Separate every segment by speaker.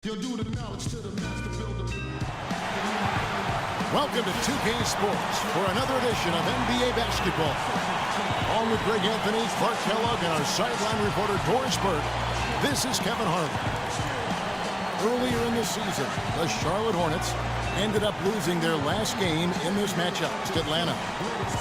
Speaker 1: You'll do the knowledge to the master builder.
Speaker 2: Welcome to 2K Sports for another edition of NBA basketball. Along with Greg Anthony, Clark Kellogg, and our sideline reporter Doris Burke, this is Kevin Harlan. Earlier in the season, the Charlotte Hornets ended up losing their last game in this matchup to Atlanta.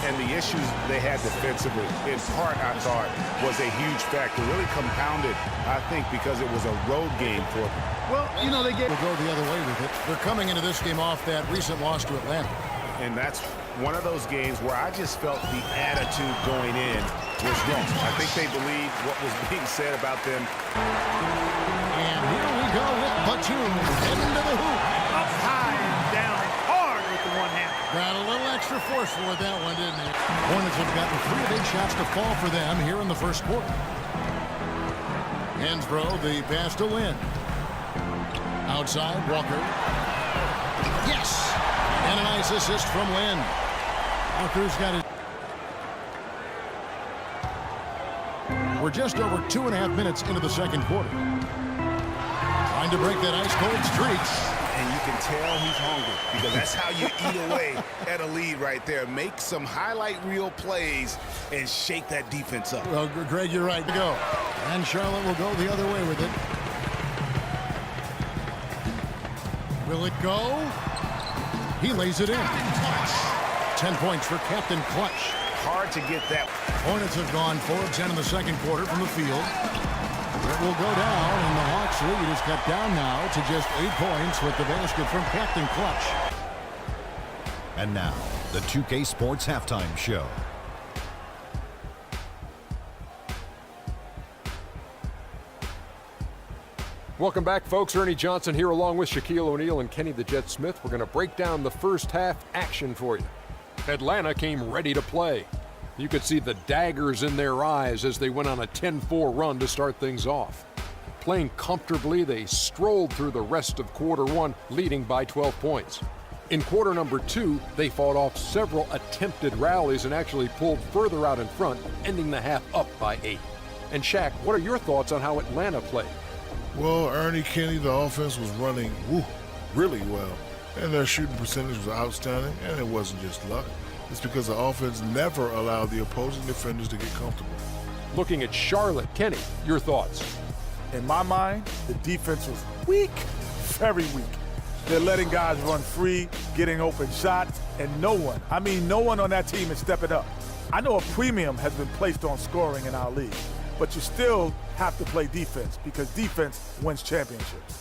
Speaker 3: And the issues they had defensively, in part, I thought, was a huge factor. Really compounded, I think, because it was a road game for them.
Speaker 2: Well, you know, they will go the other way with it. They're coming into this game off that recent loss to Atlanta.
Speaker 3: And that's one of those games where I just felt the attitude going in was wrong. I think they believed what was being said about them.
Speaker 2: And here we go with Batum heading to the hoop.
Speaker 4: Up high and down hard with the one hand.
Speaker 2: Got a little extra forceful with that one, didn't he? Hornets have gotten 3 of 8 shots to fall for them here in the first quarter. Hansbrough, the pass to Lynn. Outside, Walker. Yes! And a nice assist from Lynn. Walker's got it. We're just over 2.5 minutes into the second quarter. Trying to break that ice-cold streak.
Speaker 3: And you can tell he's hungry because that's how you eat away at a lead right there. Make some highlight reel plays and shake that defense up.
Speaker 2: Well, Greg, you're right to go. And Charlotte will go the other way with it. Will it go? He lays it in. 10 points for Captain Clutch.
Speaker 3: Hard to get that.
Speaker 2: Hornets have gone 4 of 10 in the second quarter from the field. It will go down, and the Hawks' lead is cut down now to just 8 points with the basket from Captain Clutch.
Speaker 5: And now, the 2K Sports Halftime Show.
Speaker 6: Welcome back, folks. Ernie Johnson here along with Shaquille O'Neal and Kenny the Jet Smith. We're going to break down the first half action for you. Atlanta came ready to play. You could see the daggers in their eyes as they went on a 10-4 run to start things off. Playing comfortably, they strolled through the rest of quarter one, leading by 12 points. In quarter number 2, they fought off several attempted rallies and actually pulled further out in front, ending the half up by 8. And Shaq, what are your thoughts on how Atlanta played?
Speaker 7: Well, Ernie, Kenny, the offense was running really well. And their shooting percentage was outstanding, and it wasn't just luck. It's because the offense never allowed the opposing defenders to get comfortable.
Speaker 6: Looking at Charlotte, Kenny, your thoughts?
Speaker 4: In my mind, the defense was weak, very weak. They're letting guys run free, getting open shots, and no one on that team is stepping up. I know a premium has been placed on scoring in our league, but you still have to play defense because defense wins championships.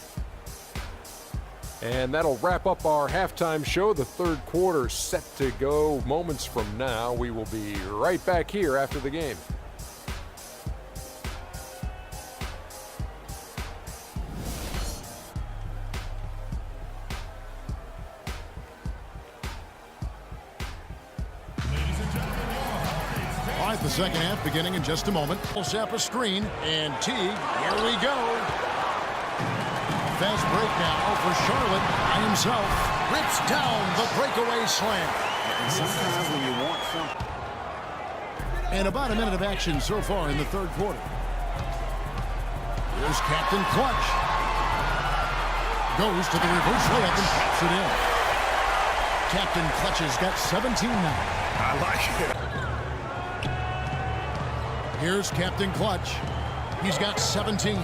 Speaker 6: And that'll wrap up our halftime show. The third quarter set to go moments from now. We will be right back here after the game.
Speaker 2: All right, the second half beginning in just a moment. We'll set up a screen, and Teague, here we go. Fast break now for Charlotte by himself. Rips down the breakaway slam.
Speaker 3: And sometimes when you want something.
Speaker 2: And about a minute of action so far in the third quarter. Here's Captain Clutch. Goes to the reverse layup and pops it in. Captain Clutch has got 17 now.
Speaker 3: I like it.
Speaker 2: Here's Captain Clutch. He's got 17.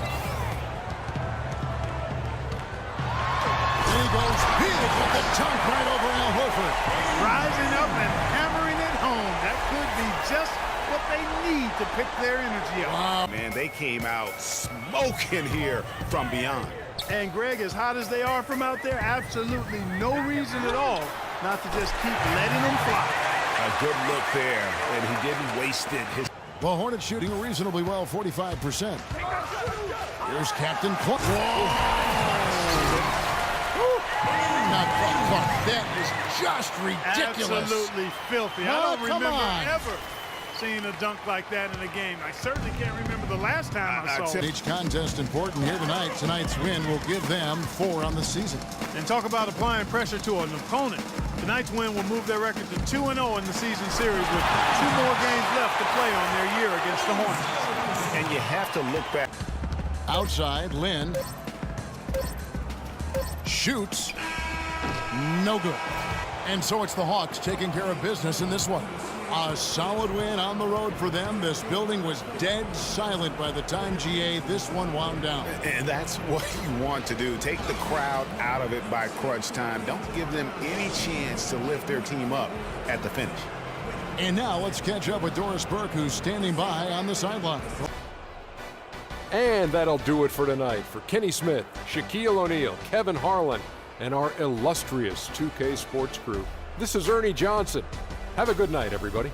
Speaker 2: He goes big with the dunk right over Al Horford.
Speaker 4: Rising up and hammering it home. That could be just what they need to pick their energy up.
Speaker 2: Wow.
Speaker 3: Man, they came out smoking here from beyond.
Speaker 4: And Greg, as hot as they are from out there, absolutely no reason at all not to just keep letting them fly.
Speaker 3: A good look there, and he didn't waste it.
Speaker 2: Well, Hornets shooting reasonably well, 45%. Here's Captain Clutch. That is just ridiculous.
Speaker 4: Absolutely filthy.
Speaker 2: Oh,
Speaker 4: I don't remember
Speaker 2: on.
Speaker 4: ever seeing a dunk like that in a game. I certainly can't remember the last time I saw it.
Speaker 2: Each contest important here tonight. Tonight's win will give them 4 on the season.
Speaker 4: And talk about applying pressure to an opponent. Tonight's win will move their record to 2-0 in the season series with 2 more games left to play on their year against the Hornets.
Speaker 3: And you have to look back.
Speaker 2: Outside, Lynn. Shoots. No good. And so it's the Hawks taking care of business in this one. A solid win on the road for them. This building was dead silent by the time, GA, this one wound down.
Speaker 3: And that's what you want to do. Take the crowd out of it by crunch time. Don't give them any chance to lift their team up at the finish.
Speaker 2: And now let's catch up with Doris Burke, who's standing by on the sideline.
Speaker 6: And that'll do it for tonight. For Kenny Smith, Shaquille O'Neal, Kevin Harlan, and our illustrious 2K Sports crew, this is Ernie Johnson. Have a good night, everybody.